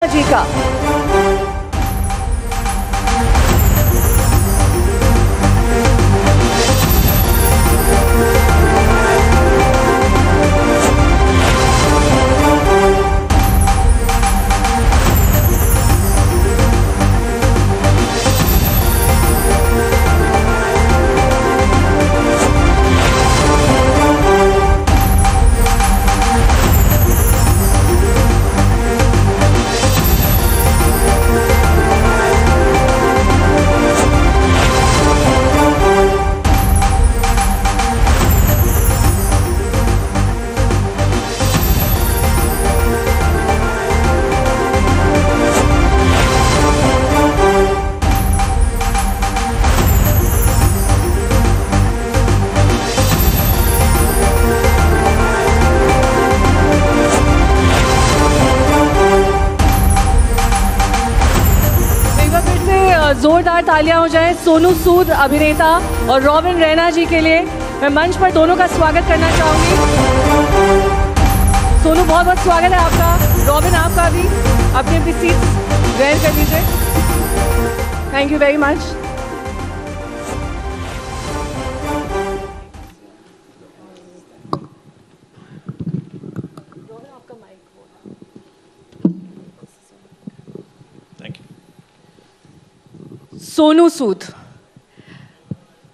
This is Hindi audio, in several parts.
जी का जोरदार तालियां हो जाएं सोनू सूद अभिनेता और रॉबिन रैना जी के लिए। मैं मंच पर दोनों का स्वागत करना चाहूंगी। सोनू बहुत बहुत स्वागत है आपका, रॉबिन आपका भी, अपनी अपनी सीट ग्रहण कर लीजिए। Thank you very much.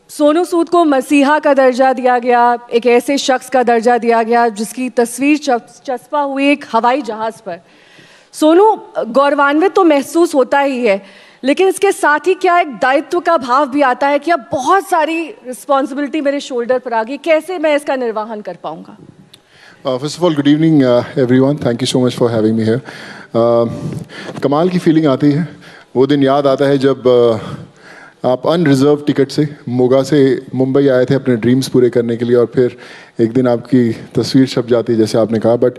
Sonu Sood को मसीहा का दर्जा दिया गया, एक ऐसे शख्स का दर्जा दिया गया जिसकी तस्वीर चस्पा हुई एक हवाई जहाज़ पर। सोनू गौरवान्वित तो महसूस होता ही है, लेकिन इसके साथ ही क्या एक दायित्व का भाव भी आता है कि अब बहुत सारी रिस्पॉन्सिबिलिटी मेरे शोल्डर पर आ गई, कैसे मैं इसका निर्वहन कर पाऊंगा। First of all good evening everyone, thank you so much for having me here. कमाल की फीलिंग आती है, वो दिन याद आता है जब आप अनरिजर्व टिकट से मोगा से मुंबई आए थे अपने ड्रीम्स पूरे करने के लिए, और फिर एक दिन आपकी तस्वीर छप जाती है जैसे आपने कहा, but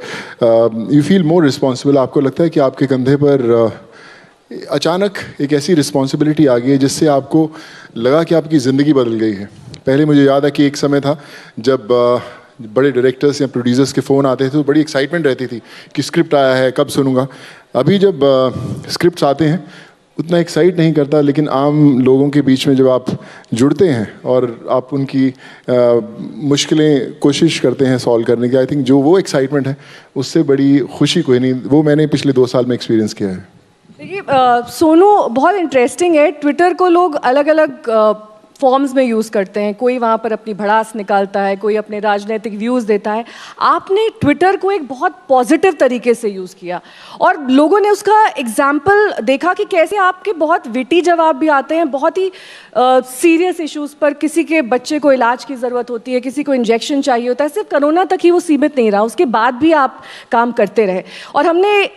you feel more responsible. आपको लगता है कि आपके कंधे पर अचानक एक ऐसी रिस्पॉन्सिबिलिटी आ गई है जिससे आपको लगा कि आपकी ज़िंदगी बदल गई है। पहले मुझे याद है कि एक समय था जब बड़े डायरेक्टर्स या प्रोड्यूसर्स के फ़ोन आते थे तो बड़ी एक्साइटमेंट रहती थी कि स्क्रिप्ट आया है, कब सुनूंगा। अभी जब स्क्रिप्ट्स आते हैं उतना एक्साइट नहीं करता, लेकिन आम लोगों के बीच में जब आप जुड़ते हैं और आप उनकी मुश्किलें कोशिश करते हैं सॉल्व करने की, आई थिंक जो वो एक्साइटमेंट है उससे बड़ी खुशी कोई नहीं। वो मैंने पिछले 2 साल में एक्सपीरियंस किया है। देखिए सोनू, बहुत इंटरेस्टिंग है, ट्विटर को लोग अलग अलग फॉर्म्स में यूज़ करते हैं। कोई वहाँ पर अपनी भड़ास निकालता है, कोई अपने राजनीतिक व्यूज़ देता है। आपने ट्विटर को एक बहुत पॉजिटिव तरीके से यूज़ किया और लोगों ने उसका एग्जाम्पल देखा कि कैसे आपके बहुत विटी जवाब भी आते हैं बहुत ही सीरियस इश्यूज़ पर। किसी के बच्चे को इलाज की ज़रूरत होती है, किसी को इंजेक्शन चाहिए होता है, सिर्फ कोरोना तक ही वो सीमित नहीं रहा, उसके बाद भी आप काम करते रहे और हमने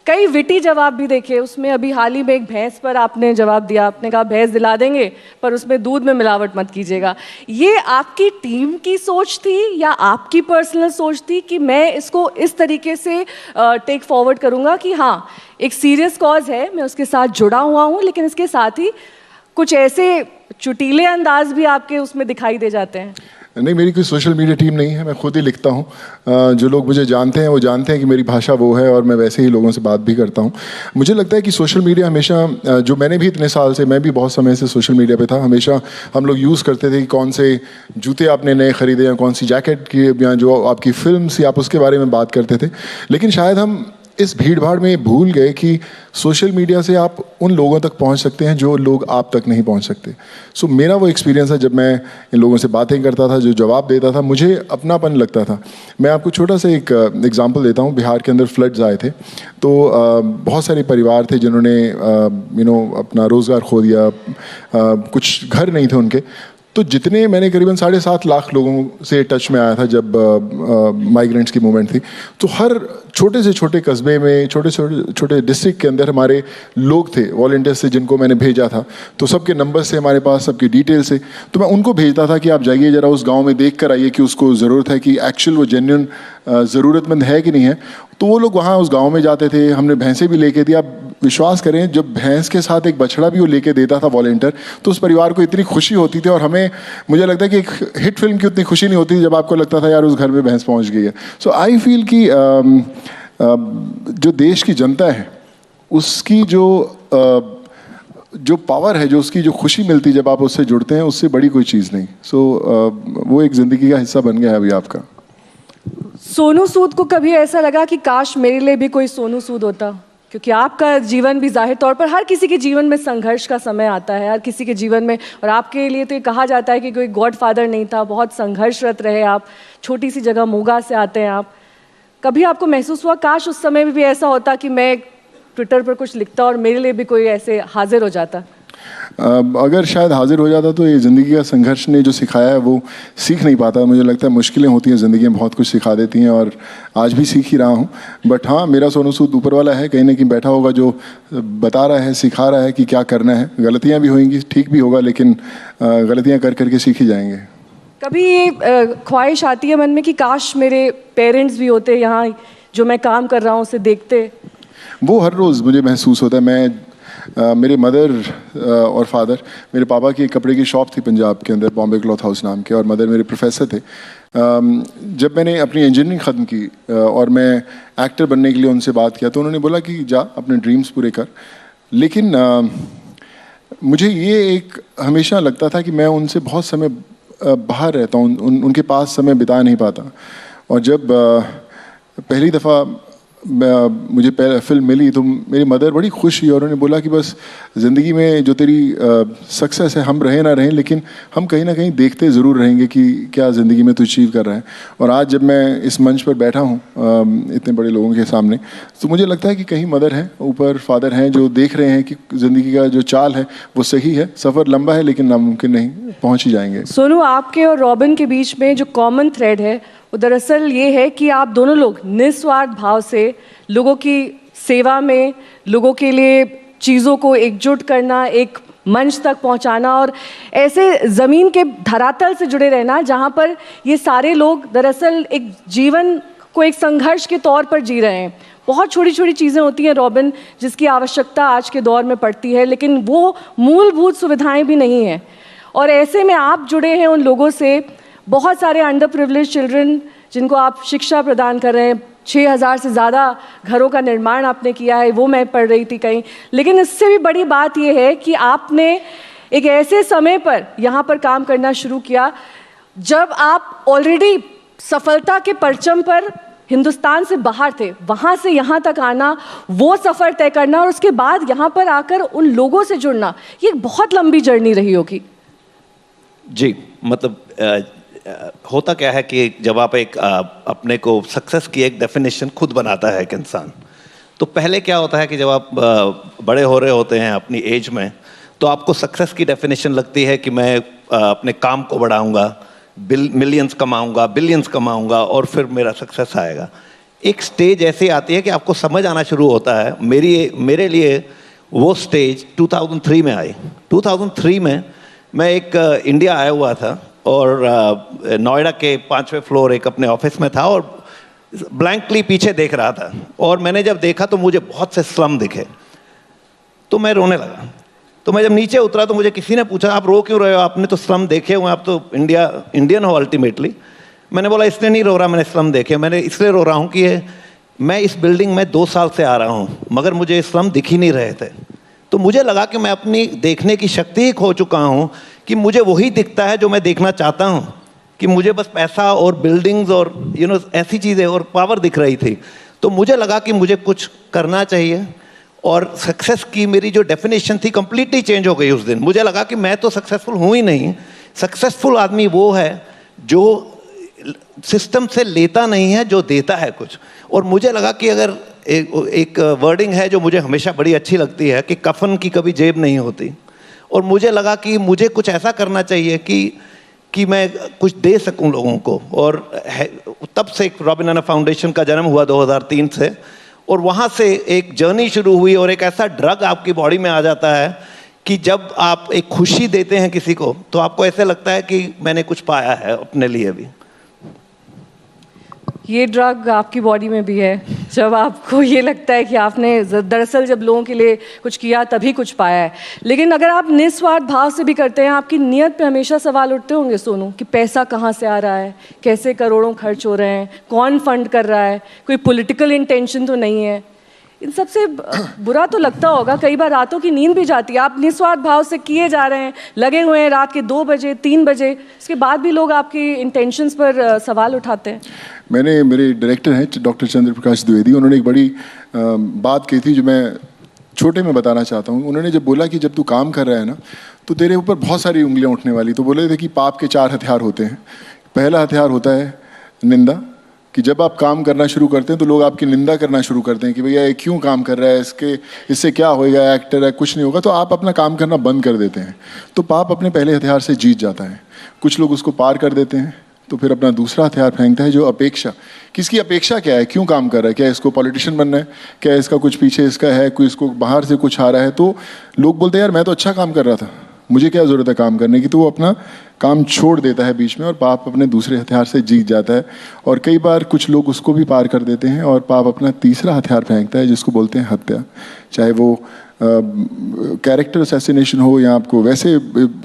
कई विटी जवाब भी देखे। उसमें अभी हाल ही में एक भैंस पर आपने जवाब दिया, आपने कहा भैंस दिला देंगे पर उसमें दूध में मिलावट मत कीजिएगा। ये आपकी टीम की सोच थी या आपकी पर्सनल सोच थी कि मैं इसको इस तरीके से टेक फॉरवर्ड करूँगा कि हाँ एक सीरियस कॉज है, मैं उसके साथ जुड़ा हुआ हूँ, लेकिन इसके साथ ही कुछ ऐसे चुटीले अंदाज भी आपके उसमें दिखाई दे जाते हैं? नहीं, मेरी कोई सोशल मीडिया टीम नहीं है, मैं खुद ही लिखता हूँ। जो लोग मुझे जानते हैं वो जानते हैं कि मेरी भाषा वो है और मैं वैसे ही लोगों से बात भी करता हूँ। मुझे लगता है कि सोशल मीडिया हमेशा, जो मैंने भी इतने साल से, मैं भी बहुत समय से सोशल मीडिया पे था, हमेशा हम लोग यूज़ करते थे कि कौन से जूते आपने नए खरीदे या कौन सी जैकेट की या जो आपकी फिल्म्स या आप उसके बारे में बात करते थे। लेकिन शायद हम इस भीड़ भाड़ में भूल गए कि सोशल मीडिया से आप उन लोगों तक पहुंच सकते हैं जो लोग आप तक नहीं पहुंच सकते। सो मेरा वो एक्सपीरियंस है, जब मैं इन लोगों से बातें करता था, जो जवाब देता था, मुझे अपनापन लगता था। मैं आपको छोटा सा एक एग्जांपल देता हूं। बिहार के अंदर फ्लड्स आए थे तो बहुत सारे परिवार थे जिन्होंने अपना रोज़गार खो दिया, कुछ घर नहीं थे उनके। तो जितने, मैंने करीबन 7.5 लाख लोगों से टच में आया था जब माइग्रेंट्स की मूवमेंट थी, तो हर छोटे से छोटे कस्बे में, छोटे छोटे डिस्ट्रिक्ट के अंदर हमारे लोग थे, वॉलंटियर्स से, जिनको मैंने भेजा था। तो सबके नंबर से हमारे पास, सबकी डिटेल से, तो मैं उनको भेजता था कि आप जाइए ज़रा उस गांव में देख कर आइए कि उसको ज़रूरत है, कि एक्चुअल वो जेन्युइन ज़रूरतमंद है कि नहीं है। तो वो लोग वहाँ उस गांव में जाते थे, हमने भैंसें भी लेके दी। आप विश्वास करें, जब भैंस के साथ एक बछड़ा भी वो लेके देता था वॉलंटियर, तो उस परिवार को इतनी खुशी होती थी। और हमें, मुझे लगता है कि एक हिट फिल्म की उतनी खुशी नहीं होती जब आपको लगता था यार उस घर में भैंस पहुंच गई है। सो आई फील कि जो देश की जनता है उसकी जो पावर है, जो उसकी जो खुशी मिलती है जब आप उससे जुड़ते हैं, उससे बड़ी कोई चीज़ नहीं। सो वो एक ज़िंदगी का हिस्सा बन गया है अभी आपका। सोनू सूद को कभी ऐसा लगा कि काश मेरे लिए भी कोई सोनू सूद होता? क्योंकि आपका जीवन भी जाहिर तौर पर हर किसी के जीवन में संघर्ष का समय आता है, हर किसी के जीवन में, और आपके लिए तो ये कहा जाता है कि कोई गॉडफादर नहीं था, बहुत संघर्षरत रहे आप, छोटी सी जगह मोगा से आते हैं आप। कभी आपको महसूस हुआ काश उस समय में भी ऐसा होता कि मैं ट्विटर पर कुछ लिखता और मेरे लिए भी कोई ऐसे हाजिर हो जाता? अगर शायद हाजिर हो जाता तो ये ज़िंदगी का संघर्ष ने जो सिखाया है वो सीख नहीं पाता। मुझे लगता है मुश्किलें होती हैं ज़िंदगी में, बहुत कुछ सिखा देती हैं, और आज भी सीख ही रहा हूँ। बट हाँ, मेरा सोनू सूद ऊपर वाला है, कहीं ना कहीं बैठा होगा जो बता रहा है, सिखा रहा है कि क्या करना है। गलतियाँ भी होंगी, ठीक भी होगा, लेकिन गलतियाँ कर करके सीख ही जाएंगे। कभी ये ख्वाहिश आती है मन में कि काश मेरे पेरेंट्स भी होते यहाँ, जो मैं काम कर रहा हूँ उसे देखते? वो हर रोज़ मुझे महसूस होता है। मेरे मदर और फादर, मेरे पापा की एक कपड़े की शॉप थी पंजाब के अंदर, बॉम्बे क्लॉथ हाउस नाम के, और मदर मेरे प्रोफेसर थे। जब मैंने अपनी इंजीनियरिंग ख़त्म की और मैं एक्टर बनने के लिए उनसे बात किया तो उन्होंने बोला कि जा अपने ड्रीम्स पूरे कर। लेकिन मुझे ये एक हमेशा लगता था कि मैं उनसे बहुत समय बाहर रहता हूँ, उनके पास समय बिता नहीं पाता। और जब पहली दफ़ा मुझे फिल्म मिली तो मेरी मदर बड़ी खुश हुई और उन्होंने बोला कि बस ज़िंदगी में जो तेरी सक्सेस है, हम रहें ना रहें, लेकिन हम कहीं ना कहीं देखते ज़रूर रहेंगे कि क्या ज़िंदगी में तू अचीव कर रहा है। और आज जब मैं इस मंच पर बैठा हूँ इतने बड़े लोगों के सामने, तो मुझे लगता है कि कहीं मदर हैं, ऊपर फादर हैं जो देख रहे हैं कि ज़िंदगी का जो चाल है वो सही है। सफ़र लंबा है लेकिन नामुमकिन नहीं, पहुँच ही जाएंगे। सोनू, आपके और रॉबिन के बीच में जो कॉमन थ्रेड है वो दरअसल ये है कि आप दोनों लोग निस्वार्थ भाव से लोगों की सेवा में, लोगों के लिए चीज़ों को एकजुट करना, एक मंच तक पहुंचाना, और ऐसे ज़मीन के धरातल से जुड़े रहना जहां पर ये सारे लोग दरअसल एक जीवन को एक संघर्ष के तौर पर जी रहे हैं। बहुत छोटी छोटी चीज़ें होती हैं रॉबिन जिसकी आवश्यकता आज के दौर में पड़ती है, लेकिन वो मूलभूत सुविधाएं भी नहीं हैं। और ऐसे में आप जुड़े हैं उन लोगों से, बहुत सारे अंडर प्रिविलेज चिल्ड्रन जिनको आप शिक्षा प्रदान कर रहे हैं। 6000 से ज़्यादा घरों का निर्माण आपने किया है, वो मैं पढ़ रही थी कहीं। लेकिन इससे भी बड़ी बात यह है कि आपने एक ऐसे समय पर यहाँ पर काम करना शुरू किया जब आप ऑलरेडी सफलता के परचम पर हिंदुस्तान से बाहर थे। वहाँ से यहाँ तक आना, वो सफ़र तय करना और उसके बाद यहाँ पर आकर उन लोगों से जुड़ना, ये एक बहुत लंबी जर्नी रही होगी। जी, मतलब होता क्या है कि जब आप एक अपने को सक्सेस की एक डेफिनेशन खुद बनाता है एक इंसान, तो पहले क्या होता है कि जब आप बड़े हो रहे होते हैं अपनी एज में, तो आपको सक्सेस की डेफिनेशन लगती है कि मैं अपने काम को बढ़ाऊंगा, मिलियंस कमाऊंगा, बिलियंस कमाऊंगा और फिर मेरा सक्सेस आएगा। एक स्टेज ऐसी आती है कि आपको समझ आना शुरू होता है। मेरे लिए वो स्टेज 2003 में आई। 2003 में मैं एक इंडिया आया हुआ था और नोएडा के 5वें फ्लोर एक अपने ऑफिस में था और ब्लैंकली पीछे देख रहा था। और मैंने जब देखा तो मुझे बहुत से स्लम दिखे, तो मैं रोने लगा। तो मैं जब नीचे उतरा तो मुझे किसी ने पूछा, आप रो क्यों रहे हो, आपने तो स्लम देखे हुए, आप तो इंडियन हो अल्टीमेटली। मैंने बोला इसलिए नहीं रो रहा, मैंने स्लम देखे। मैंने इसलिए रो रहा हूँ कि मैं इस बिल्डिंग में 2 साल से आ रहा हूँ मगर मुझे स्लम दिख ही नहीं रहे थे। तो मुझे लगा कि मैं अपनी देखने की शक्ति ही खो चुका हूँ, कि मुझे वही दिखता है जो मैं देखना चाहता हूँ, कि मुझे बस पैसा और बिल्डिंग्स और ऐसी चीज़ें और पावर दिख रही थी। तो मुझे लगा कि मुझे कुछ करना चाहिए और सक्सेस की मेरी जो डेफिनेशन थी कंप्लीटली चेंज हो गई उस दिन। मुझे लगा कि मैं तो सक्सेसफुल हूँ ही नहीं। सक्सेसफुल आदमी वो है जो सिस्टम से लेता नहीं है, जो देता है कुछ। और मुझे लगा कि अगर एक वर्डिंग है जो मुझे हमेशा बड़ी अच्छी लगती है कि कफन की कभी जेब नहीं होती। और मुझे लगा कि मुझे कुछ ऐसा करना चाहिए कि मैं कुछ दे सकूं लोगों को। और तब से एक रॉबिन अन्ना फाउंडेशन का जन्म हुआ 2003 से, और वहाँ से एक जर्नी शुरू हुई। और एक ऐसा ड्रग आपकी बॉडी में आ जाता है कि जब आप एक खुशी देते हैं किसी को तो आपको ऐसे लगता है कि मैंने कुछ पाया है अपने लिए भी। ये ड्रग आपकी बॉडी में भी है जब आपको ये लगता है कि आपने दरअसल जब लोगों के लिए कुछ किया तभी कुछ पाया है। लेकिन अगर आप निस्वार्थ भाव से भी करते हैं, आपकी नीयत पे हमेशा सवाल उठते होंगे सोनू कि पैसा कहाँ से आ रहा है, कैसे करोड़ों खर्च हो रहे हैं, कौन फंड कर रहा है, कोई पॉलिटिकल इंटेंशन तो नहीं है। इन सबसे बुरा तो लगता होगा, कई बार रातों की नींद भी जाती है। आप निस्वार्थ भाव से किए जा रहे हैं, लगे हुए हैं रात के 2 बजे 3 बजे, इसके बाद भी लोग आपकी इंटेंशंस पर सवाल उठाते हैं। मेरे डायरेक्टर हैं डॉक्टर चंद्र प्रकाश द्विवेदी, उन्होंने एक बड़ी बात कही थी जो मैं छोटे में बताना चाहता हूँ। उन्होंने जब बोला कि जब तू काम कर रहा है ना तो तेरे ऊपर बहुत सारी उंगलियां उठने वाली, तो बोले थे कि पाप के 4 हथियार होते हैं। पहला हथियार होता है निंदा, कि जब आप काम करना शुरू करते हैं तो लोग आपकी निंदा करना शुरू करते हैं कि भैया ये क्यों काम कर रहा है, इससे क्या होएगा, एक्टर है, कुछ नहीं होगा, तो आप अपना काम करना बंद कर देते हैं। तो पाप अपने पहले हथियार से जीत जाता है। कुछ लोग उसको पार कर देते हैं तो फिर अपना दूसरा हथियार फेंकता है, जो अपेक्षा। किसकी अपेक्षा क्या है, क्यों काम कर रहा है, क्या इसको पॉलिटिशियन बनना है, क्या इसका कुछ पीछे इसका है, कोई इसको बाहर से कुछ आ रहा है। तो लोग बोलते हैं यार मैं तो अच्छा काम कर रहा था, मुझे क्या ज़रूरत है काम करने की, तो वो अपना काम छोड़ देता है बीच में और पाप अपने दूसरे हथियार से जीत जाता है। और कई बार कुछ लोग उसको भी पार कर देते हैं और पाप अपना तीसरा हथियार फेंकता है, जिसको बोलते हैं हत्या। चाहे वो कैरेक्टर असैसिनेशन हो या आपको वैसे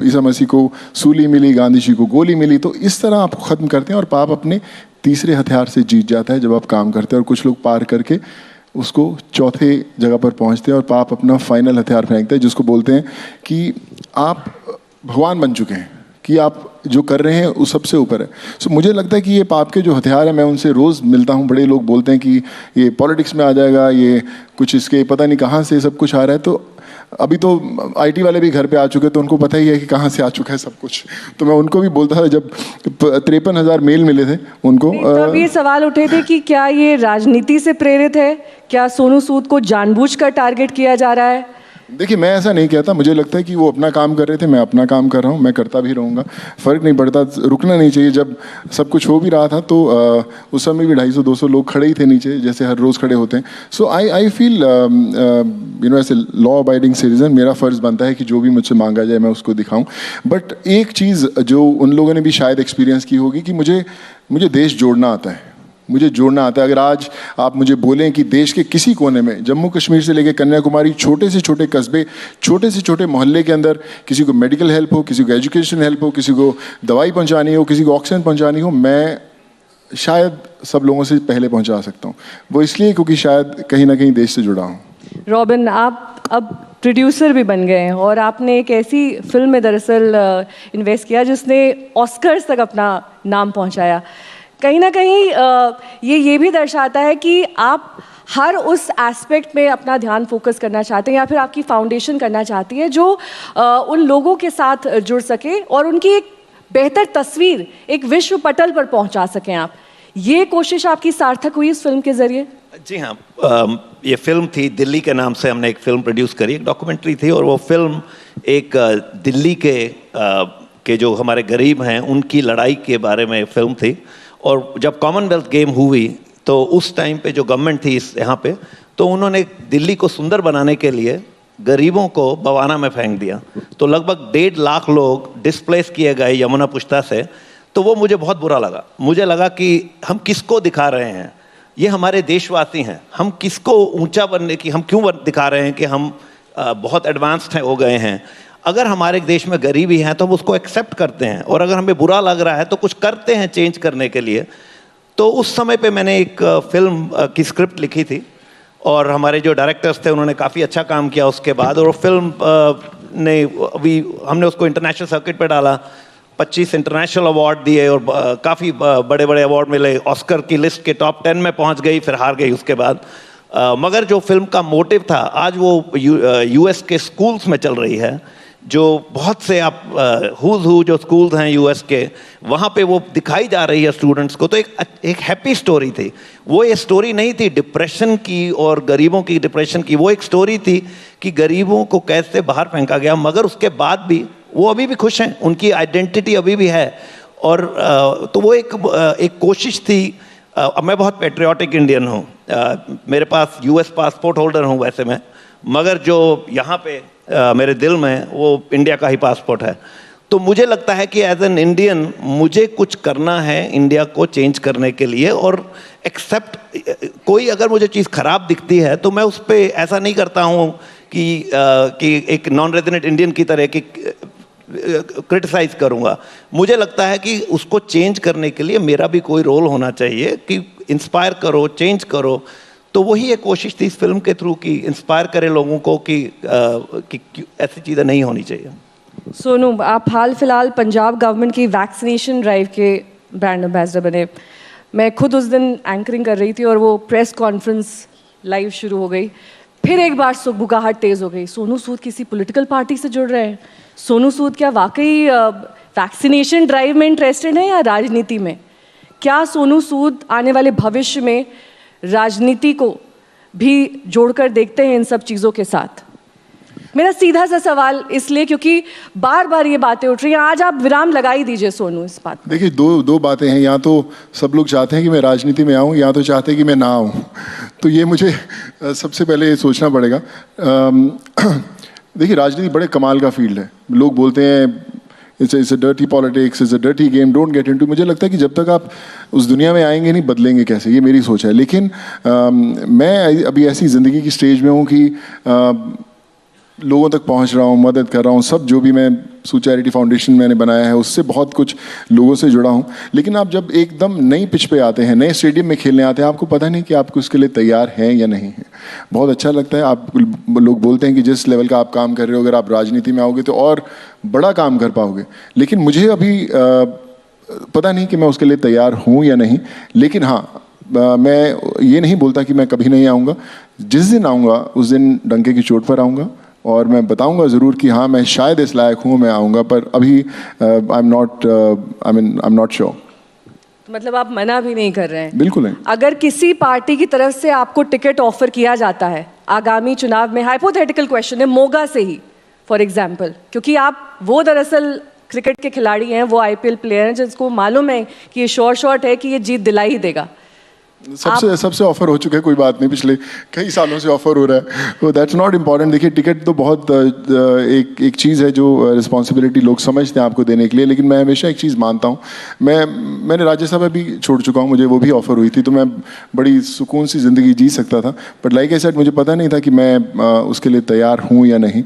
ईसा मसीह को सूली मिली, गांधी जी को गोली मिली, तो इस तरह आप ख़त्म करते हैं और पाप अपने तीसरे हथियार से जीत जाता है जब आप काम करते हैं। और कुछ लोग पार करके उसको चौथे जगह पर पहुंचते हैं और पाप अपना फाइनल हथियार फेंकते हैं, जिसको बोलते हैं कि आप भगवान बन चुके हैं, कि आप जो कर रहे हैं वो सबसे ऊपर है। सो मुझे लगता है कि ये पाप के जो हथियार है, मैं उनसे रोज़ मिलता हूँ। बड़े लोग बोलते हैं कि ये पॉलिटिक्स में आ जाएगा, ये कुछ इसके पता नहीं कहाँ से सब कुछ आ रहा है। तो अभी तो आईटी वाले भी घर पे आ चुके, तो उनको पता ही है कि कहाँ से आ चुका है सब कुछ। तो मैं उनको भी बोलता था, जब 53,000 मेल मिले थे उनको, तब ये सवाल उठे थे कि क्या ये राजनीति से प्रेरित है, क्या सोनू सूद को जानबूझकर टारगेट किया जा रहा है? देखिए मैं ऐसा नहीं कहता, मुझे लगता है कि वो अपना काम कर रहे थे, मैं अपना काम कर रहा हूँ, मैं करता भी रहूँगा, फ़र्क नहीं पड़ता, रुकना नहीं चाहिए। जब सब कुछ हो भी रहा था तो उस समय भी 250-200 लोग खड़े ही थे नीचे, जैसे हर रोज़ खड़े होते हैं। सो आई फील ऐसे लॉ अबाइडिंग सिटीजन, मेरा फ़र्ज़ बनता है कि जो भी मुझसे मांगा जाए मैं उसको दिखाऊँ। बट एक चीज़ जो उन लोगों ने भी शायद एक्सपीरियंस की होगी कि मुझे देश जोड़ना आता है, मुझे जोड़ना आता है। अगर आज आप मुझे बोलें कि देश के किसी कोने में, जम्मू कश्मीर से लेकर कन्याकुमारी, छोटे से छोटे कस्बे, छोटे से छोटे मोहल्ले के अंदर किसी को मेडिकल हेल्प हो, किसी को एजुकेशन हेल्प हो, किसी को दवाई पहुंचानी हो, किसी को ऑक्सीजन पहुंचानी हो, मैं शायद सब लोगों से पहले पहुंचा सकता हूं। वो इसलिए क्योंकि शायद कहीं ना कहीं देश से जुड़ा हूँ। रॉबिन, आप अब प्रोड्यूसर भी बन गए हैं और आपने एक ऐसी फिल्म में दरअसल इन्वेस्ट किया जिसने ऑस्कर्स तक अपना नाम पहुंचाया। कहीं ना कहीं ये भी दर्शाता है कि आप हर उस एस्पेक्ट में अपना ध्यान फोकस करना चाहते हैं, या फिर आपकी फाउंडेशन करना चाहती है जो उन लोगों के साथ जुड़ सके और उनकी एक बेहतर तस्वीर एक विश्व पटल पर पहुंचा सकें आप। ये कोशिश आपकी सार्थक हुई इस फिल्म के जरिए? जी हाँ, ये फिल्म थी दिल्ली के नाम से, हमने एक फिल्म प्रोड्यूस करी, एक डॉक्यूमेंट्री थी। और वो फिल्म एक दिल्ली के जो हमारे गरीब हैं उनकी लड़ाई के बारे में फिल्म थी। और जब कॉमनवेल्थ गेम हुई तो उस टाइम पे जो गवर्नमेंट थी यहाँ पे, तो उन्होंने दिल्ली को सुंदर बनाने के लिए गरीबों को बवाना में फेंक दिया। तो लगभग 1.5 लाख लोग डिस्प्लेस किए गए यमुना पुष्टा से। तो वो मुझे बहुत बुरा लगा। मुझे लगा कि हम किसको दिखा रहे हैं, ये हमारे देशवासी हैं, हम किसको ऊंचा बनने की, हम क्यों दिखा रहे हैं कि हम बहुत एडवांस्ड हो गए हैं। अगर हमारे देश में गरीबी है तो हम उसको एक्सेप्ट करते हैं, और अगर हमें बुरा लग रहा है तो कुछ करते हैं चेंज करने के लिए। तो उस समय पे मैंने एक फिल्म की स्क्रिप्ट लिखी थी और हमारे जो डायरेक्टर्स थे उन्होंने काफ़ी अच्छा काम किया उसके बाद। और वो फिल्म ने अभी हमने उसको इंटरनेशनल सर्किट पे डाला, 25 इंटरनेशनल अवार्ड दिए और काफ़ी बड़े बड़े अवार्ड मिले। ऑस्कर की लिस्ट के टॉप 10 में पहुंच गई, फिर हार गई उसके बाद। मगर जो फिल्म का मोटिव था, आज वो यूएस के स्कूल्स में चल रही है, जो बहुत से आप हु जो स्कूल्स हैं यूएस के, वहाँ पे वो दिखाई जा रही है स्टूडेंट्स को। तो एक हैप्पी स्टोरी थी वो। ये स्टोरी नहीं थी डिप्रेशन की और गरीबों की डिप्रेशन की, वो एक स्टोरी थी कि गरीबों को कैसे बाहर फेंका गया, मगर उसके बाद भी वो अभी भी खुश हैं, उनकी आइडेंटिटी अभी भी है। और तो वो एक कोशिश थी। मैं बहुत पेट्रियाटिक इंडियन हूँ, मेरे पास यूएस पासपोर्ट होल्डर हूँ वैसे मैं, मगर जो यहाँ पे मेरे दिल में वो इंडिया का ही पासपोर्ट है। तो मुझे लगता है कि एज एन इंडियन मुझे कुछ करना है इंडिया को चेंज करने के लिए। और एक्सेप्ट, कोई अगर मुझे चीज़ ख़राब दिखती है तो मैं उस पर ऐसा नहीं करता हूँ कि एक नॉन रेजिडेंट इंडियन की तरह की क्रिटिसाइज करूँगा। मुझे लगता है कि उसको चेंज करने के लिए मेरा भी कोई रोल होना चाहिए कि इंस्पायर करो, चेंज करो। तो वही एक कोशिश थी इस फिल्म के थ्रू कि इंस्पायर करे लोगों को कि ऐसी चीज़ें नहीं होनी चाहिए। सोनू, आप हाल फिलहाल पंजाब गवर्नमेंट की वैक्सीनेशन ड्राइव के ब्रांड एम्बेसडर बने। मैं खुद उस दिन एंकरिंग कर रही थी और वो प्रेस कॉन्फ्रेंस लाइव शुरू हो गई। फिर एक बार सुगबुगाहट तेज़ हो गई, सोनू सूद किसी पॉलिटिकल पार्टी से जुड़ रहे हैं। सोनू सूद क्या वाकई वैक्सीनेशन ड्राइव में इंटरेस्टेड है या राजनीति में? क्या सोनू सूद आने वाले भविष्य में राजनीति को भी जोड़कर देखते हैं इन सब चीज़ों के साथ? मेरा सीधा सा सवाल इसलिए क्योंकि बार बार ये बातें उठ रही हैं। आज आप विराम लगा ही दीजिए सोनू इस बात। देखिए, दो बातें हैं। या तो सब लोग चाहते हैं कि मैं राजनीति में आऊं, या तो चाहते हैं कि मैं ना आऊं। तो ये मुझे सबसे पहले सोचना पड़ेगा। देखिए, राजनीति बड़े कमाल का फील्ड है। लोग बोलते हैं it's a dirty politics, it's a dirty game, don't get into. मुझे लगता है कि जब तक आप उस दुनिया में आएंगे नहीं, बदलेंगे कैसे, ये मेरी सोच है। लेकिन मैं अभी ऐसी ज़िंदगी की स्टेज में हूँ कि लोगों तक पहुंच रहा हूँ, मदद कर रहा हूँ। सब जो भी मैं चैरिटी फाउंडेशन मैंने बनाया है उससे बहुत कुछ लोगों से जुड़ा हूँ। लेकिन आप जब एकदम नई पिच पे आते हैं, नए स्टेडियम में खेलने आते हैं, आपको पता नहीं कि आप उसके लिए तैयार हैं या नहीं हैं। बहुत अच्छा लगता है, आप लोग बोलते हैं कि जिस लेवल का आप काम कर रहे हो, अगर आप राजनीति में आओगे तो और बड़ा काम कर पाओगे। लेकिन मुझे अभी पता नहीं कि मैं उसके लिए तैयार हूँ या नहीं। लेकिन हाँ, मैं ये नहीं बोलता कि मैं कभी नहीं आऊँगा। जिस दिन आऊँगा उस दिन डंके की चोट पर आऊँगा और मैं बताऊंगा ज़रूर कि हाँ, मैं शायद इस लायक हूँ, मैं आऊँगा। पर अभी आई एम नॉट श्योर। मतलब आप मना भी नहीं कर रहे हैं? बिल्कुल नहीं। अगर किसी पार्टी की तरफ से आपको टिकट ऑफर किया जाता है आगामी चुनाव में, हाइपोथेटिकल क्वेश्चन है, मोगा से ही फॉर एग्जाम्पल, क्योंकि आप वो दरअसल क्रिकेट के खिलाड़ी हैं, वो IPL प्लेयर हैं जिसको मालूम है कि ये शॉट है कि ये जीत दिला ही देगा। सबसे ऑफर हो चुका है, कोई बात नहीं, पिछले कई सालों से ऑफर हो रहा है, तो दैट्स नॉट इम्पॉर्टेंट। देखिए, टिकट तो बहुत एक चीज़ है जो रिस्पॉन्सिबिलिटी लोग समझते हैं आपको देने के लिए। लेकिन मैं हमेशा एक चीज़ मानता हूँ, मैंने राज्यसभा भी छोड़ चुका हूँ, मुझे वो भी ऑफर हुई थी, तो मैं बड़ी सुकून सी ज़िंदगी जी सकता था। बट लाइक आई सेड, मुझे पता नहीं था कि मैं उसके लिए तैयार हूँ या नहीं।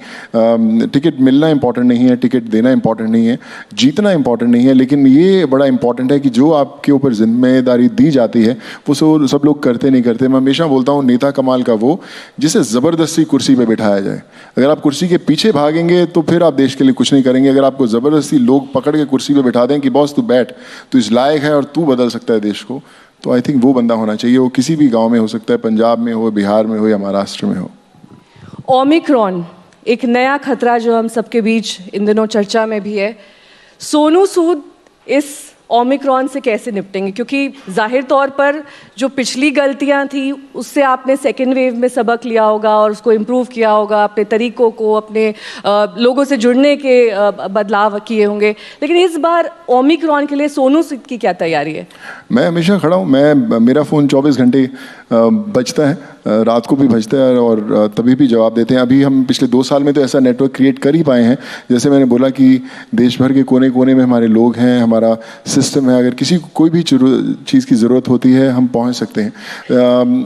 टिकट मिलना इंपॉर्टेंट नहीं है, टिकट देना इंपॉर्टेंट नहीं है, जीतना इंपॉर्टेंट नहीं है। लेकिन ये बड़ा इंपॉर्टेंट है कि जो आपके ऊपर जिम्मेदारी दी जाती है वो सब लोग करते नहीं करते। मैं हमेशा बोलता हूँ, नेता कमाल का वो जिसे ज़बरदस्ती कुर्सी पे बिठाया जाए। अगर आप कुर्सी के पीछे भागेंगे तो फिर आप देश के लिए कुछ नहीं करेंगे। अगर आपको ज़बरदस्ती लोग पकड़ के कुर्सी पे बिठा दें कि बॉस तू बैठ, तू इस लायक है और तू बदल सकता है देश को, तो आई थिंक वो बंदा होना चाहिए। वो किसी भी गाँव में हो सकता है, पंजाब में हो, बिहार में हो या महाराष्ट्र में हो। ओमिक्रॉन एक नया खतरा जो हम सबके बीच इन दिनों चर्चा में भी है। सोनू सूद इस ओमिक्रॉन से कैसे निपटेंगे? क्योंकि जाहिर तौर पर जो पिछली गलतियां थी उससे आपने सेकेंड वेव में सबक लिया होगा और उसको इम्प्रूव किया होगा, अपने तरीकों को, अपने लोगों से जुड़ने के बदलाव किए होंगे। लेकिन इस बार ओमिक्रॉन के लिए सोनू सूद की क्या तैयारी है? मैं हमेशा खड़ा हूँ। मेरा फ़ोन 24 घंटे बजता है, रात को भी बजता है और तभी भी जवाब देते हैं। अभी हम पिछले 2 साल में तो ऐसा नेटवर्क क्रिएट कर ही पाए हैं, जैसे मैंने बोला कि देश भर के कोने कोने में हमारे लोग हैं, हमारा सिस्टम है। अगर किसी को कोई भी चीज़ की ज़रूरत होती है हम पहुंच सकते हैं।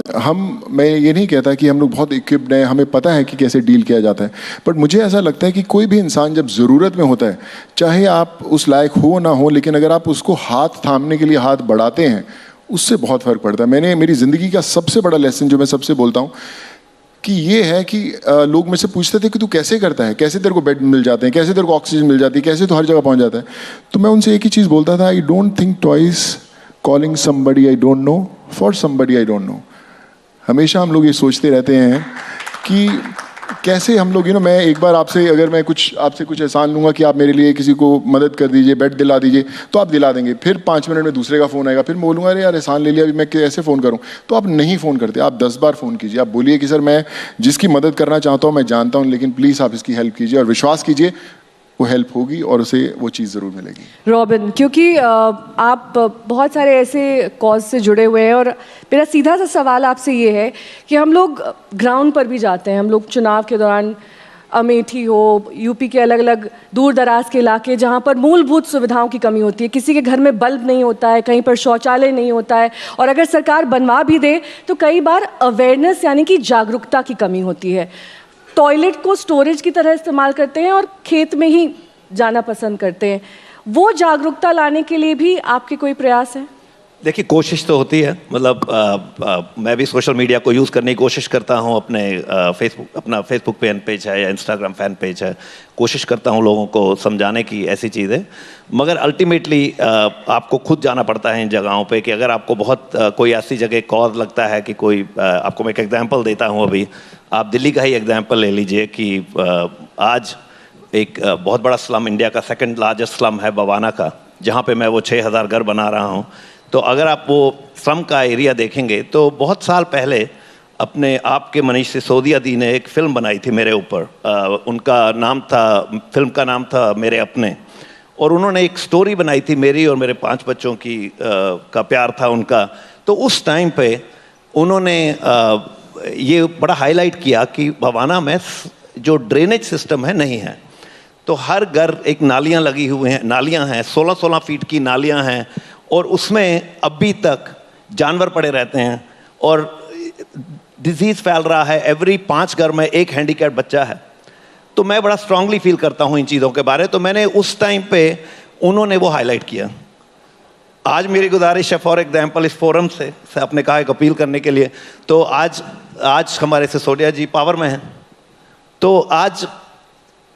मैं ये नहीं कहता कि हम लोग बहुत इक्विप्ड हैं, हमें पता है कि कैसे डील किया जाता है। बट मुझे ऐसा लगता है कि कोई भी इंसान जब ज़रूरत में होता है, चाहे आप उस लायक हो ना हो, लेकिन अगर आप उसको हाथ थामने के लिए हाथ बढ़ाते हैं, उससे बहुत फ़र्क पड़ता है। मेरी ज़िंदगी का सबसे बड़ा लेसन जो मैं सबसे बोलता हूँ कि ये है कि लोग मुझसे पूछते थे कि तू कैसे करता है, कैसे तेरे को बेड मिल जाते हैं, कैसे तेरे को ऑक्सीजन मिल जाती है, कैसे तू हर जगह पहुंच जाता है। तो मैं उनसे एक ही चीज़ बोलता था, I don't think twice calling somebody I don't know for somebody I don't know. हमेशा हम लोग ये सोचते रहते हैं कि कैसे हम लोग मैं एक बार अगर मैं आपसे कुछ एहसान लूँगा कि आप मेरे लिए किसी को मदद कर दीजिए, बेड दिला दीजिए, तो आप दिला देंगे। फिर 5 मिनट में दूसरे का फ़ोन आएगा, फिर मैं बोलूँगा अरे यार एहसान ले लिया, अभी मैं कैसे फ़ोन करूँ? तो आप नहीं फ़ोन करते, आप 10 बार फ़ोन कीजिए। आप बोलिए कि सर मैं जिसकी मदद करना चाहता हूँ मैं जानता हूँ, लेकिन प्लीज़ आप इसकी हेल्प कीजिए, और विश्वास कीजिए वो हेल्प होगी और उसे वो चीज़ ज़रूर मिलेगी। रॉबिन, क्योंकि आप बहुत सारे ऐसे कॉज से जुड़े हुए हैं और मेरा सीधा सा सवाल आपसे ये है कि हम लोग ग्राउंड पर भी जाते हैं, हम लोग चुनाव के दौरान अमेठी हो, यूपी के अलग अलग दूर दराज के इलाके जहाँ पर मूलभूत सुविधाओं की कमी होती है, किसी के घर में बल्ब नहीं होता है, कहीं पर शौचालय नहीं होता है, और अगर सरकार बनवा भी दे तो कई बार अवेयरनेस यानी कि जागरूकता की कमी होती है। टॉयलेट को स्टोरेज की तरह इस्तेमाल करते हैं और खेत में ही जाना पसंद करते हैं। वो जागरूकता लाने के लिए भी आपके कोई प्रयास हैं? देखिए, कोशिश तो होती है, मतलब मैं भी सोशल मीडिया को यूज़ करने की कोशिश करता हूँ। अपने अपना फेसबुक पेज है या इंस्टाग्राम फैन पेज है, कोशिश करता हूँ लोगों को समझाने की ऐसी चीज़ें। मगर अल्टीमेटली आपको खुद जाना पड़ता है इन जगहों पे कि अगर आपको बहुत कोई ऐसी जगह कॉज लगता है कि कोई आपको मैं एक एग्जांपल देता हूँ। अभी आप दिल्ली का ही एग्जांपल ले लीजिए कि आज एक बहुत बड़ा स्लम, इंडिया का सेकंड लार्जेस्ट स्लम है बवाना का, जहाँ पे मैं वो 6000 घर बना रहा हूँ। तो अगर आप वो स्लम का एरिया देखेंगे तो बहुत साल पहले अपने आप के मनीष सिसोदिया दी ने एक फ़िल्म बनाई थी मेरे ऊपर। उनका नाम था, फिल्म का नाम था मेरे अपने। और उन्होंने एक स्टोरी बनाई थी मेरी और मेरे 5 बच्चों की का प्यार था उनका। तो उस टाइम पे उन्होंने ये बड़ा हाईलाइट किया कि बवाना में जो ड्रेनेज सिस्टम है नहीं है। तो हर घर एक नालियाँ लगी हुई हैं, नालियाँ हैं, 16-16 फीट की नालियाँ हैं, और उसमें अभी तक जानवर पड़े रहते हैं और डिजीज़ फैल रहा है। एवरी 5 घर में एक हैंडीकैप बच्चा है। तो मैं बड़ा स्ट्रांगली फील करता हूँ इन चीज़ों के बारे। तो मैंने उस टाइम पे उन्होंने वो हाईलाइट किया। आज मेरी गुजारिश है, फॉर एग्जांपल इस फोरम से आपने कहा एक अपील करने के लिए, तो आज हमारे सिसोदिया जी पावर में हैं, तो आज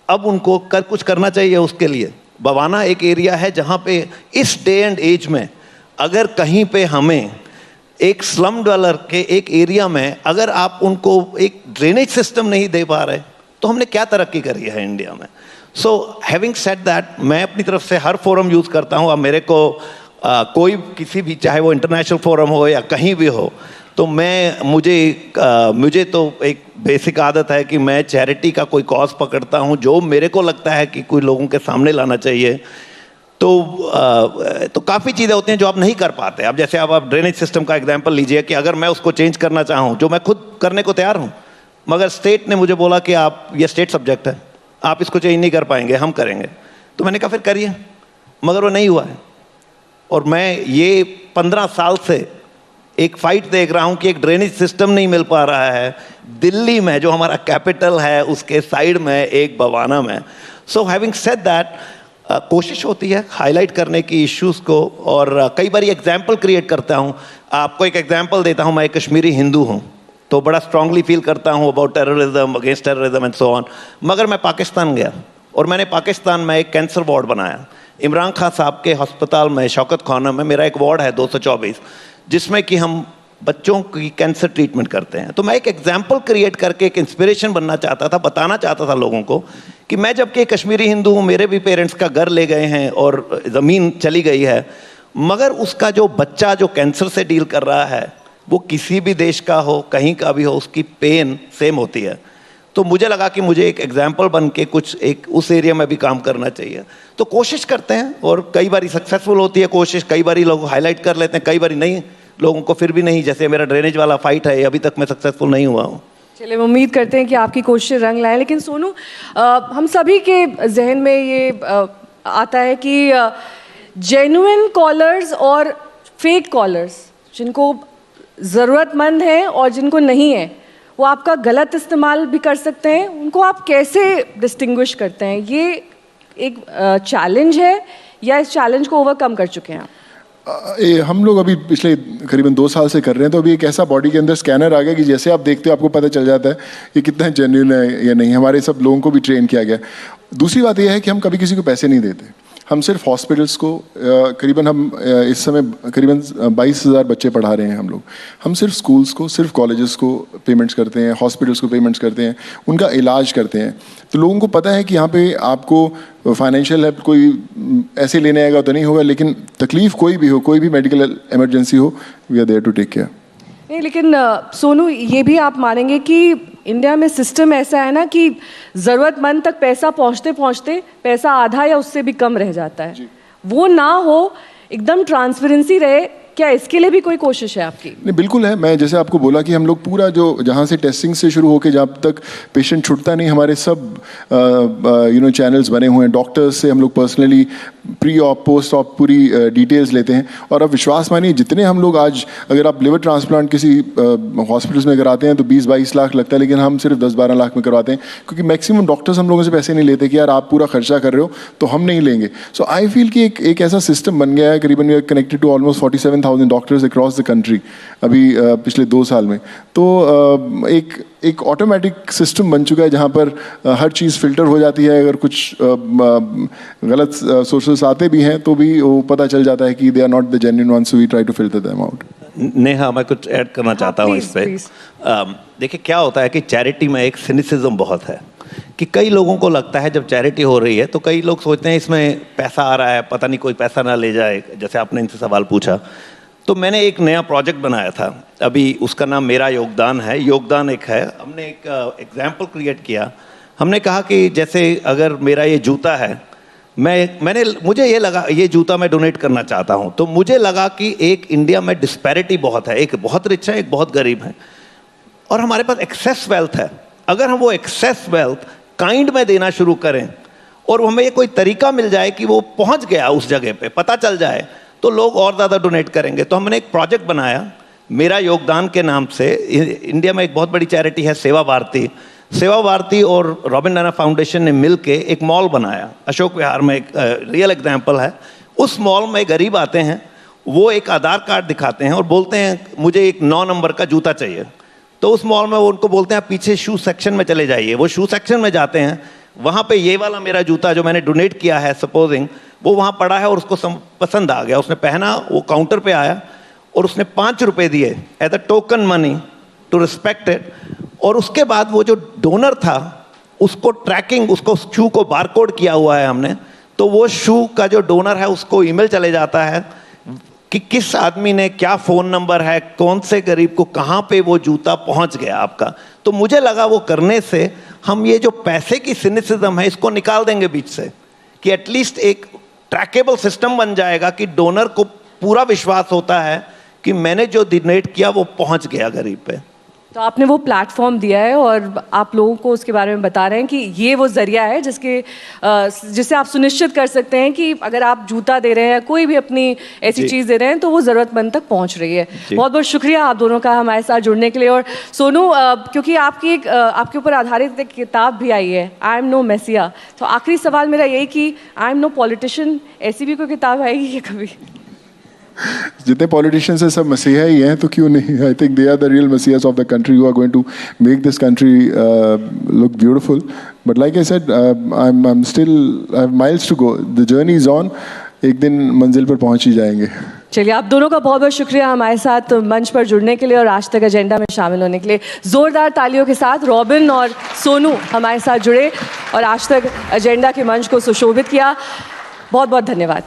अब उनको कुछ करना चाहिए उसके लिए। बवाना एक एरिया है जहाँ पे इस डे एंड एज में अगर कहीं पे हमें एक स्लम डवेलर के एक एरिया में अगर आप उनको एक ड्रेनेज सिस्टम नहीं दे पा रहे, तो हमने क्या तरक्की करी है इंडिया में। सो हैविंग सेड दैट, मैं अपनी तरफ से हर फोरम यूज़ करता हूँ। अब मेरे को कोई किसी भी, चाहे वो इंटरनेशनल फोरम हो या कहीं भी हो, तो मुझे तो एक बेसिक आदत है कि मैं चैरिटी का कोई कॉज पकड़ता हूँ जो मेरे को लगता है कि कोई लोगों के सामने लाना चाहिए। तो काफ़ी चीज़ें होती हैं जो आप नहीं कर पाते। अब जैसे आप ड्रेनेज सिस्टम का एग्जांपल लीजिए कि अगर मैं उसको चेंज करना चाहूँ, जो मैं खुद करने को तैयार हूँ, मगर स्टेट ने मुझे बोला कि आप, ये स्टेट सब्जेक्ट है, आप इसको चेंज नहीं कर पाएंगे, हम करेंगे। तो मैंने कहा फिर करिए, मगर वो नहीं हुआ है। और मैं ये 15 साल से एक फाइट देख रहा हूँ कि एक ड्रेनेज सिस्टम नहीं मिल पा रहा है दिल्ली में, जो हमारा कैपिटल है, उसके साइड में एक बवाना में। सो हैविंग सेड दैट, कोशिश होती है हाईलाइट करने की इश्यूज़ को, और कई बार एग्जाम्पल क्रिएट करता हूँ। आपको एक एग्जाम्पल देता हूँ, मैं एक कश्मीरी हिंदू हूँ, तो बड़ा स्ट्रांगली फील करता हूँ about terrorism, against terrorism and so on. मगर मैं पाकिस्तान गया और मैंने पाकिस्तान में एक कैंसर वार्ड बनाया। इमरान खान साहब के अस्पताल में, शौकत खाना में मेरा एक वार्ड है 224, जिसमें कि हम बच्चों की कैंसर ट्रीटमेंट करते हैं। तो मैं एक एग्जाम्पल क्रिएट करके एक इंस्पिरेशन बनना चाहता था, बताना चाहता था लोगों को कि मैं जबकि एक कश्मीरी हिंदू हूँ, मेरे भी पेरेंट्स का घर ले गए हैं और ज़मीन चली गई है, मगर उसका जो बच्चा जो कैंसर से डील कर रहा है, वो किसी भी देश का हो, कहीं का भी हो, उसकी पेन सेम होती है। तो मुझे लगा कि मुझे एक एग्जाम्पल बन के कुछ एक उस एरिया में भी काम करना चाहिए। तो कोशिश करते हैं और कई बार सक्सेसफुल होती है कोशिश, कई बार लोग हाईलाइट कर लेते हैं, कई बार नहीं, लोगों को फिर भी नहीं। जैसे मेरा ड्रेनेज वाला फाइट है, अभी तक मैं सक्सेसफुल नहीं हुआ हूँ। चलिए, उम्मीद करते हैं कि आपकी कोशिशें रंग लाएं। लेकिन सोनू, हम सभी के जहन में ये आता है कि जेन्युइन कॉलर्स और फेक कॉलर्स, जिनको ज़रूरतमंद है और जिनको नहीं है, वो आपका गलत इस्तेमाल भी कर सकते हैं। उनको आप कैसे डिस्टिंग्विश करते हैं? ये एक चैलेंज है या इस चैलेंज को ओवरकम कर चुके हैं आप? हम लोग अभी पिछले करीबन 2 साल से कर रहे हैं। तो अभी एक ऐसा बॉडी के अंदर स्कैनर आ गया कि जैसे आप देखते हो आपको पता चल जाता है कि कितना जेन्युइन है या नहीं। हमारे सब लोगों को भी ट्रेन किया गया। दूसरी बात यह है कि हम कभी किसी को पैसे नहीं देते। हम सिर्फ हॉस्पिटल्स को करीबन हम इस समय करीबन 22,000 बच्चे पढ़ा रहे हैं हम लोग। हम सिर्फ स्कूल्स को, सिर्फ कॉलेजेस को पेमेंट्स करते हैं, हॉस्पिटल्स को पेमेंट्स करते हैं, उनका इलाज करते हैं। तो लोगों को पता है कि यहाँ पे आपको फाइनेंशियल हेल्प कोई ऐसे लेने आएगा तो नहीं होगा, लेकिन तकलीफ कोई भी हो, कोई भी मेडिकल इमरजेंसी हो, we are there to take care. नहीं, लेकिन सोनू, ये भी आप मानेंगे कि इंडिया में सिस्टम ऐसा है ना कि ज़रूरतमंद तक पैसा पहुंचते पहुंचते पैसा आधा या उससे भी कम रह जाता है। वो ना हो, एकदम ट्रांसपेरेंसी रहे। क्या इसके लिए भी कोई कोशिश है आपकी? नहीं, बिल्कुल है। मैं जैसे आपको बोला कि हम लोग पूरा जो जहाँ से टेस्टिंग से शुरू होकर जब तक पेशेंट छुटता नहीं, हमारे सब चैनल्स बने हुए हैं। डॉक्टर्स से हम लोग personally pre op, post op पूरी डिटेल्स लेते हैं। और अब विश्वास मानिए, जितने हम लोग आज, अगर आप लिवर ट्रांसप्लांट किसी हॉस्पिटल्स में कराते हैं तो 20-22 लाख लगता है, लेकिन हम सिर्फ 10-12 लाख में करवाते हैं, क्योंकि मैक्सिमम डॉक्टर्स हम लोगों से पैसे नहीं लेते कि यार आप पूरा खर्चा कर रहे हो तो हम नहीं लेंगे। सो आई फील कि एक ऐसा सिस्टम बन गया है। करीबन we are connected to almost 47,000 7,000 doctors across the country अभी पिछले 2 साल में। तो एक ऑटोमेटिक सिस्टम बन चुका है जहाँ पर हर चीज़ फिल्टर हो जाती है। अगर कुछ गलत सोर्सेस आते भी हैं तो भी वो पता चल जाता है कि they are not the genuine ones, so we try to filter them out. Neha, मैं कुछ ऐड करना चाहता हूँ इस पे। देखिए क्या होता है कि चैरिटी में एक सिनिसिज्म बहुत है कि कई लोगों को लगता है जब चैरिटी हो रही है तो कई लोग सोचते हैं इसमें पैसा आ रहा है, पता नहीं कोई पैसा ना ले जाए, जैसे आपने इनसे सवाल पूछा। तो मैंने एक नया प्रोजेक्ट बनाया था अभी, उसका नाम मेरा योगदान है। योगदान एक है, हमने एक एग्जाम्पल क्रिएट किया। हमने कहा कि जैसे अगर मेरा ये जूता है, मुझे ये लगा ये जूता मैं डोनेट करना चाहता हूँ, तो मुझे लगा कि एक इंडिया में डिस्पैरिटी बहुत है, एक बहुत रिच है, एक बहुत गरीब है, और हमारे पास एक्सेस वेल्थ है। अगर हम वो एक्सेस वेल्थ काइंड में देना शुरू करें और हमें ये कोई तरीका मिल जाए कि वो पहुंच गया उस जगह पे, पता चल जाए, तो लोग और ज़्यादा डोनेट करेंगे। तो हमने एक प्रोजेक्ट बनाया मेरा योगदान के नाम से। इंडिया में एक बहुत बड़ी चैरिटी है सेवा भारती। सेवा भारती और रॉबिन नैना फाउंडेशन ने मिल के एक मॉल बनाया अशोक विहार में। एक रियल एग्जाम्पल है। उस मॉल में गरीब आते हैं, वो एक आधार कार्ड दिखाते हैं और बोलते हैं मुझे एक 9 नंबर का जूता चाहिए। तो उस मॉल में वो उनको बोलते हैं पीछे शू सेक्शन में चले जाइए। वो शू सेक्शन में जाते हैं, वहाँ पे ये वाला मेरा जूता जो मैंने डोनेट किया है सपोजिंग, वो वहाँ पड़ा है और उसको पसंद आ गया। उसने पहना, वो काउंटर पे आया और उसने 5 रुपये दिए as a token money to respect it. और उसके बाद वो जो डोनर था उसको ट्रैकिंग, उसको शू को बारकोड किया हुआ है हमने, तो वो शू का जो डोनर है उसको ईमेल चले जाता है कि किस आदमी ने क्या फ़ोन नंबर है, कौन से गरीब को कहाँ पे वो जूता पहुँच गया आपका। तो मुझे लगा वो करने से हम ये जो पैसे की सिनिसिज्म है इसको निकाल देंगे बीच से, कि एटलीस्ट एक ट्रैकेबल सिस्टम बन जाएगा कि डोनर को पूरा विश्वास होता है कि मैंने जो डोनेट किया वो पहुँच गया गरीब पे। तो आपने वो प्लेटफॉर्म दिया है और आप लोगों को उसके बारे में बता रहे हैं कि ये वो जरिया है जिससे आप सुनिश्चित कर सकते हैं कि अगर आप जूता दे रहे हैं या कोई भी अपनी ऐसी चीज़ दे रहे हैं तो वो ज़रूरतमंद तक पहुंच रही है। बहुत बहुत शुक्रिया आप दोनों का हमारे साथ जुड़ने के लिए। और सोनू, क्योंकि आपके ऊपर आधारित एक किताब भी आई है, आई एम नो मेसिया, तो आखिरी सवाल मेरा यही कि आई एम नो पॉलिटिशियन, ऐसी भी कोई किताब आएगी क्या कभी? जितने पॉलिटिशियंस हैं सब मसीहा ही हैं, तो क्यों नहीं? I think they are the real messiahs of the country who are going to make this country look beautiful. But like I said, I am still, I have miles to go, the journey is on. एक दिन मंजिल पर पहुंच ही जाएंगे। चलिए, आप दोनों का बहुत बहुत शुक्रिया हमारे साथ मंच पर जुड़ने के लिए और आज तक एजेंडा में शामिल होने के लिए। जोरदार तालियों के साथ रॉबिन और सोनू हमारे साथ जुड़े और आज तक एजेंडा के मंच को सुशोभित किया। बहुत बहुत धन्यवाद।